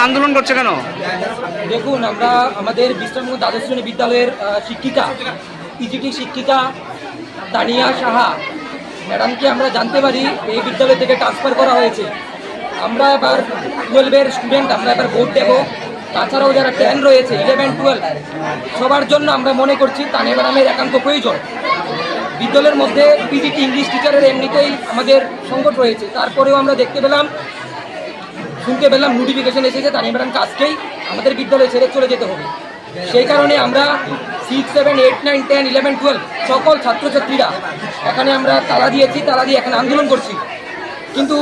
আন্দোলন করছে কেন? দেখুন, আমরা আমাদের বিশ্রামগঞ্জ দ্বাদশ শ্রেণী বিদ্যালয়ের শিক্ষিকা, পিজিটি শিক্ষিকা তানিয়া সাহা ম্যাডামকে আমরা জানতে পারি এই বিদ্যালয় থেকে ট্রান্সফার করা হয়েছে। আমরা এবার 12-এর স্টুডেন্ট, আমরা এবার ভোট দেবো। তাছাড়াও যারা 10 রয়েছে, 11-12 সবার জন্য আমরা মনে করছি তানিয়া ম্যাডামের একান্ত প্রয়োজন। বিদ্যালয়ের মধ্যে পিজিটি ইংলিশ টিচারের এমনিতেই আমাদের সংকট রয়েছে, তারপরেও আমরা শুনতে পেলাম নোটিফিকেশন এসেছে তানিয়া ম্যাডামকে আজকেই আমাদের বিদ্যালয়ে ছেড়ে চলে যেতে হবে। সেই কারণে আমরা 6, 7, 8, 9, 10, 11, 12 সকল ছাত্রছাত্রীরা এখানে আমরা তালা দিয়ে এখানে আন্দোলন করছি। কিন্তু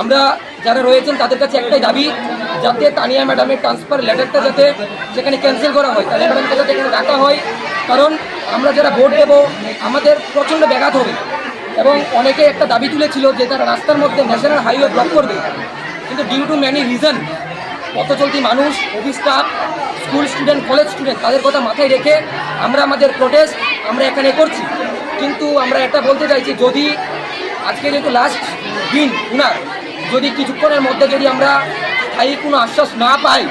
আমরা যারা রয়েছেন তাদের কাছে একটাই দাবি, যাতে তানিয়া ম্যাডামের ট্রান্সফার লেটারটা যাতে সেখানে ক্যান্সেল করা হয়, তানিয়া ম্যাডামকে যাতে এখানে রাখা হয়। কারণ আমরা যারা ভোট দেব আমাদের প্রচণ্ড ব্যাঘাত হবে। এবং অনেকে একটা দাবি তুলেছিল যে তারা রাস্তার মধ্যে ন্যাশনাল হাইওয়ে ব্লক করবে, কিন্তু ডিউ টু ম্যানি রিজন পথ চলতি মানুষ, office staff, school student, college student তাদের কথা মাথায় রেখে আমরা আমাদের প্রোটেস্ট আমরা এখানে করছি। কিন্তু আমরা এটা বলতে চাইছি, যদি আজকে যেহেতু লাস্ট দিন উনার, যদি কিছুক্ষণের মধ্যে যদি আমরা স্থায়ী কোনো আশ্বাস না পাই,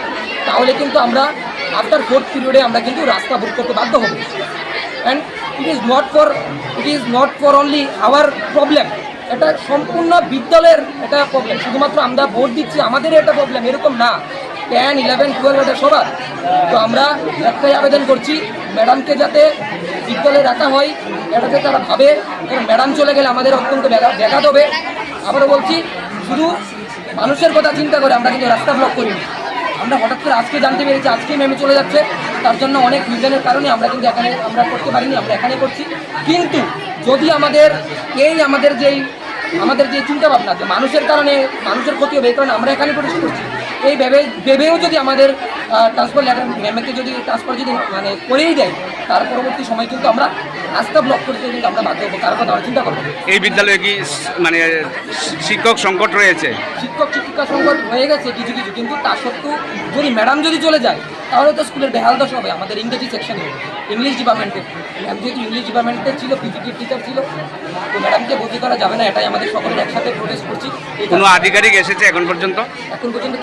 তাহলে কিন্তু আমরা আফটার 4th পিরিয়ডে আমরা কিন্তু রাস্তা অবরোধ করতে বাধ্য হব। And it is not for only hour problem, এটা সম্পূর্ণ বিদ্যালয়ের এটা প্রবলেম। শুধুমাত্র আমরা ভোট দিচ্ছি আমাদের এটা প্রবলেম এরকম না, 10, 11, 12 এটা সবার। তো আমরা একটাই আবেদন করছি, ম্যাডামকে যাতে বিদ্যালয়ে রাখা হয়, এটাতে তারা ভাবে, কারণ ম্যাডাম চলে গেলে আমাদের অত্যন্ত ব্যাঘাত হবে। আবারও বলছি, শুধু মানুষের কথা চিন্তা করে আমরা কিন্তু রাস্তা ব্লক করিনি। আমরা হঠাৎ করে আজকে জানতে পেরেছি আজকেই ম্যামে চলে যাচ্ছে, তার জন্য অনেক রিজনের কারণে আমরা কিন্তু এখানে আমরা করতে পারিনি, আমরা এখানে করছি। কিন্তু যদি আমাদের যে চিন্তাভাবনা যে মানুষের কারণে মানুষের ক্ষতি হবে, এই কারণে আমরা এখানে প্রতিষ্ঠা করছি, এই ভেবেও যদি আমাদের ট্রান্সফার লেটার ম্যামকে যদি ট্রান্সফার যদি মানে করেই দেয়, তার পরবর্তী সময় কিন্তু আমরা রাস্তা ব্লক করতে কিন্তু আমরা বাধ্য হবো। কারণ কথা আমরা চিন্তা করবো, এই বিদ্যালয়ে কি মানে শিক্ষক সংকট রয়েছে? শিক্ষিকা সংকট হয়ে গেছে কিছু, কিন্তু তা সত্ত্বেও যদি ম্যাডাম যদি চলে যায় তাহলে তো স্কুলের বেহাল দশা হবে। আমাদের ইংরেজি সেকশনে, ইংলিশ ডিপার্টমেন্টে ম্যাম যেহেতু ইংলিশ ডিপার্টমেন্টে ছিল, পিজিটি টিচার ছিল, তো ম্যাডামকে বদলি করা যাবে না। এটাই আমাদের সকলের একসাথে প্রোটেস্ট করছি। কোনো আধিকারিক এসেছে এখন পর্যন্ত?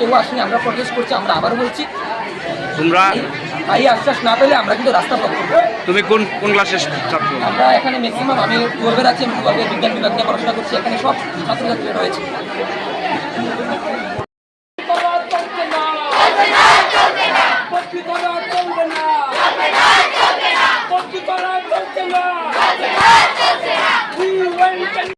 কেউ আসেনি, আমরা প্রোটেস্ট করছি। আমরা আবারও বলছি, তোমরা এই আশ্বাস না পেলে আমরা কিন্তু রাস্তা ব্লক করবো। তুমি কোন ক্লাসের ছাত্র? আমরা এখানে ম্যাক্সিমাম, আমি 12-এর আছি, আমি 12-এর বিজ্ঞান বিভাগ নিয়ে পড়াশোনা করছি। এখানে সব ছাত্রছাত্রীরা রয়েছে।